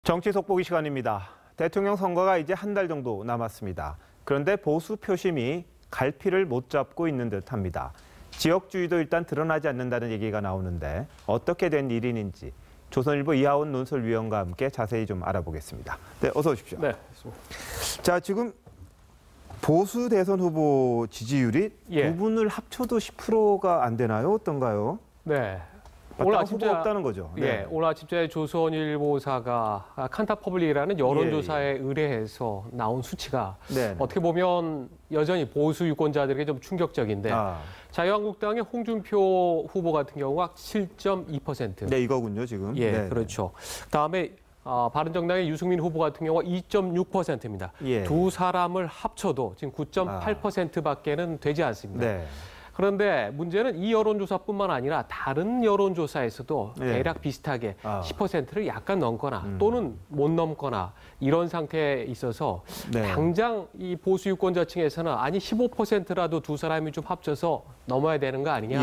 정치 속보기 시간입니다. 대통령 선거가 이제 한 달 정도 남았습니다. 그런데 보수 표심이 갈피를 못 잡고 있는 듯합니다. 지역주의도 일단 드러나지 않는다는 얘기가 나오는데 어떻게 된 일인지 조선일보 이하온 논설위원과 함께 자세히 좀 알아보겠습니다. 네, 어서 오십시오. 네. 자, 지금 보수 대선 후보 지지율이 두 분을 합쳐도 10%가 안 되나요? 어떤가요? 네. 오늘 아침에 없다는 거죠. 네. 예, 오늘 아침에 조선일보사가 칸타퍼블릭이라는 여론조사에 의뢰해서 나온 수치가 어떻게 보면 여전히 보수 유권자들에게 좀 충격적인데 자유한국당의 홍준표 후보 같은 경우가 7.2%. 네, 이거군요, 지금. 예, 네. 그렇죠. 그다음에 바른정당의 유승민 후보 같은 경우가 2.6%입니다. 예. 두 사람을 합쳐도 지금 9.8%밖에는 되지 않습니다. 네. 그런데 문제는 이 여론조사뿐만 아니라 다른 여론조사에서도 대략 비슷하게 10%를 약간 넘거나 또는 못 넘거나 이런 상태에 있어서 당장 이 보수 유권자층에서는 아니 15%라도 두 사람이 좀 합쳐서 넘어야 되는 거 아니냐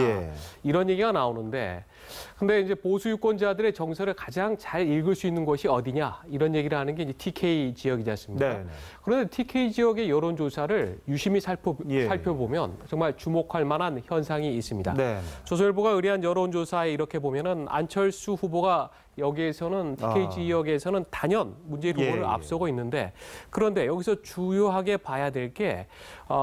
이런 얘기가 나오는데 근데 이제 보수 유권자들의 정서를 가장 잘 읽을 수 있는 곳이 어디냐 이런 얘기를 하는 게 이제 TK 지역이지 않습니까? 그런데 TK 지역의 여론조사를 유심히 살펴보면 정말 주목할 만한 현상이 있습니다. 조선일보가 의뢰한 여론조사에 이렇게 보면은 안철수 후보가 여기에서는 TK 지역에서는 단연 문재인 후보를 앞서고 있는데 그런데 여기서 주요하게 봐야 될 게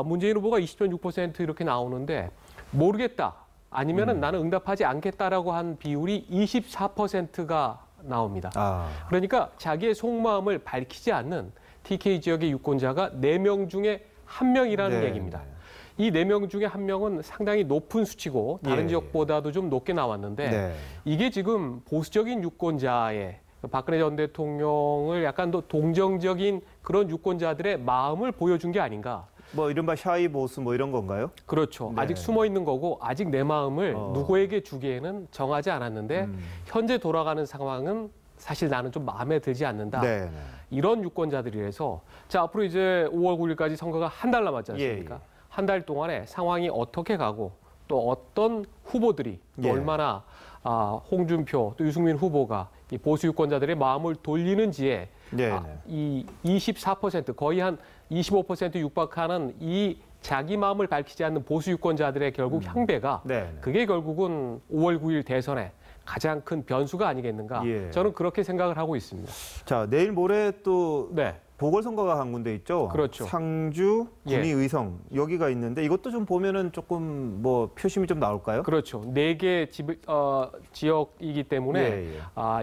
문재인 후보가 20.6% 이렇게 나오는데 모르겠다. 아니면은 나는 응답하지 않겠다라고 한 비율이 24%가 나옵니다. 그러니까 자기의 속마음을 밝히지 않는 TK 지역의 유권자가 4명 중에 1명이라는 얘기입니다. 이 4명 중에 1명은 상당히 높은 수치고 다른 지역보다도 좀 높게 나왔는데 이게 지금 보수적인 유권자의 박근혜 전 대통령을 약간 더 동정적인 그런 유권자들의 마음을 보여준 게 아닌가. 뭐 이른바 샤이 보수 뭐 이런 건가요? 그렇죠. 아직 숨어 있는 거고 아직 내 마음을 누구에게 주기에는 정하지 않았는데 현재 돌아가는 상황은 사실 나는 좀 마음에 들지 않는다. 이런 유권자들이라서 자 앞으로 이제 5월 9일까지 선거가 한 달 남았지 않습니까? 한 달 동안에 상황이 어떻게 가고 또 어떤 후보들이 또 얼마나 홍준표 또 유승민 후보가 이 보수 유권자들의 마음을 돌리는지에 이 24% 거의 한 25% 육박하는 이 자기 마음을 밝히지 않는 보수 유권자들의 결국 향배가 그게 결국은 5월 9일 대선에 가장 큰 변수가 아니겠는가 저는 그렇게 생각을 하고 있습니다. 자 내일 모레 또 보궐선거가 한 군데 있죠. 그렇죠. 상주, 군위의성 여기가 있는데 이것도 좀 보면은 조금 뭐 표심이 좀 나올까요? 그렇죠. 4개 지역이기 때문에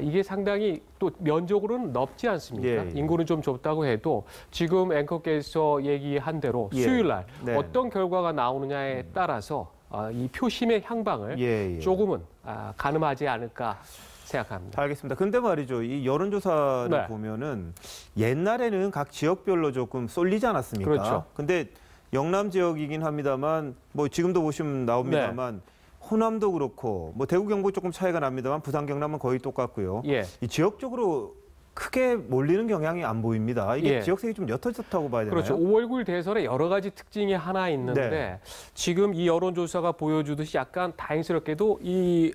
이게 상당히 또 면적으로는 넓지 않습니까? 인구는 좀 좁다고 해도 지금 앵커께서 얘기한 대로 수요일 날 어떤 결과가 나오느냐에 따라서 이 표심의 향방을 조금은 가늠하지 않을까 생각합니다. 알겠습니다. 근데 말이죠. 이 여론조사를 보면은 옛날에는 각 지역별로 조금 쏠리지 않았습니까? 그렇죠. 근데 영남 지역이긴 합니다만 뭐 지금도 보시면 나옵니다만 호남도 그렇고 뭐 대구 경북 조금 차이가 납니다만 부산 경남은 거의 똑같고요. 이 지역적으로 크게 몰리는 경향이 안 보입니다. 이게 지역색이 좀 옅어졌다고 봐야 되나요? 그렇죠. 5월 9일 대선에 여러 가지 특징이 하나 있는데 지금 이 여론조사가 보여주듯이 약간 다행스럽게도 이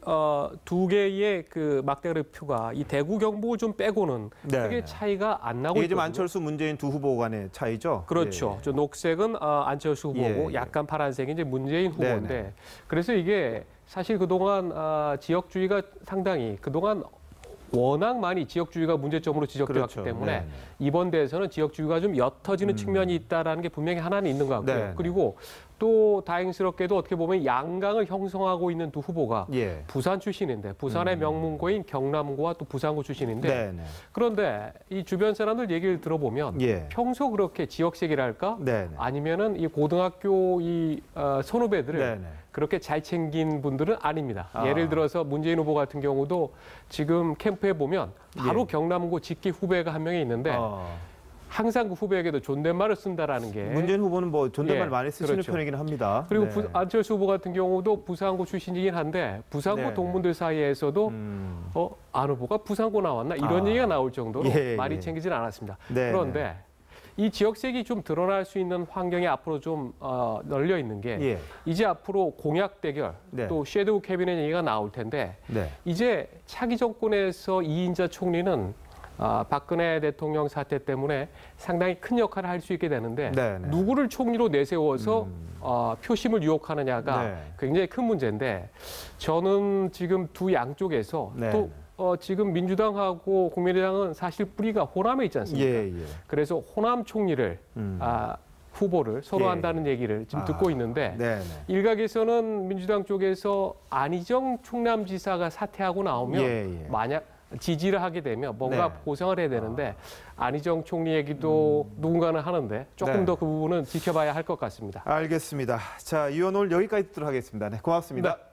두 개의 그 막대표가 이 대구 경북을 좀 빼고는 크게 차이가 안 나고 있거든요. 이게 좀 안철수 문재인 두 후보 간의 차이죠? 그렇죠. 저 녹색은 안철수 후보고 약간 파란색이 이제 문재인 후보인데 그래서 이게 사실 그동안 지역주의가 상당히 그동안 워낙 많이 지역주의가 문제점으로 지적되었기 때문에 이번 대회에서는 지역주의가 좀 옅어지는 측면이 있다는 게 분명히 하나는 있는 것 같고요. 그리고 또 다행스럽게도 어떻게 보면 양강을 형성하고 있는 두 후보가 부산 출신인데 부산의 명문고인 경남고와 또 부산고 출신인데 그런데 이 주변 사람들 얘기를 들어보면 평소 그렇게 지역색이랄까 아니면은 이 고등학교 이 선후배들을 그렇게 잘 챙긴 분들은 아닙니다. 예를 들어서 문재인 후보 같은 경우도 지금 캠프에 보면 바로 경남고 직계 후배가 한 명이 있는데 항상 그 후배에게도 존댓말을 쓴다라는 게 문재인 후보는 뭐 존댓말 많이 쓰시는 편이긴 합니다. 그리고 안철수 후보 같은 경우도 부산고 출신이긴 한데 부산고 동문들 사이에서도 안 후보가 부산고 나왔나 이런 얘기가 나올 정도로 많이 챙기진 않았습니다. 그런데 이 지역색이 좀 드러날 수 있는 환경이 앞으로 좀 널려 있는 게 이제 앞으로 공약 대결 또 섀도우 캐비넷 얘기가 나올 텐데 이제 차기 정권에서 이인자 총리는 박근혜 대통령 사태 때문에 상당히 큰 역할을 할 수 있게 되는데 네네. 누구를 총리로 내세워서 표심을 유혹하느냐가 네. 굉장히 큰 문제인데 저는 지금 두 양쪽에서 네. 또 지금 민주당하고 국민의당은 사실 뿌리가 호남에 있지 않습니까? 예, 예. 그래서 호남 총리를 후보를 서로 예. 한다는 얘기를 지금 듣고 있는데 네네. 일각에서는 민주당 쪽에서 안희정 충남지사가 사퇴하고 나오면 예, 예. 만약 지지를 하게 되면 뭔가 네. 보상을 해야 되는데 안희정 총리 얘기도 누군가는 하는데 조금 네. 더 그 부분은 지켜봐야 할 것 같습니다. 알겠습니다. 자, 이 의원 오늘 여기까지 듣도록 하겠습니다. 네, 고맙습니다. 네.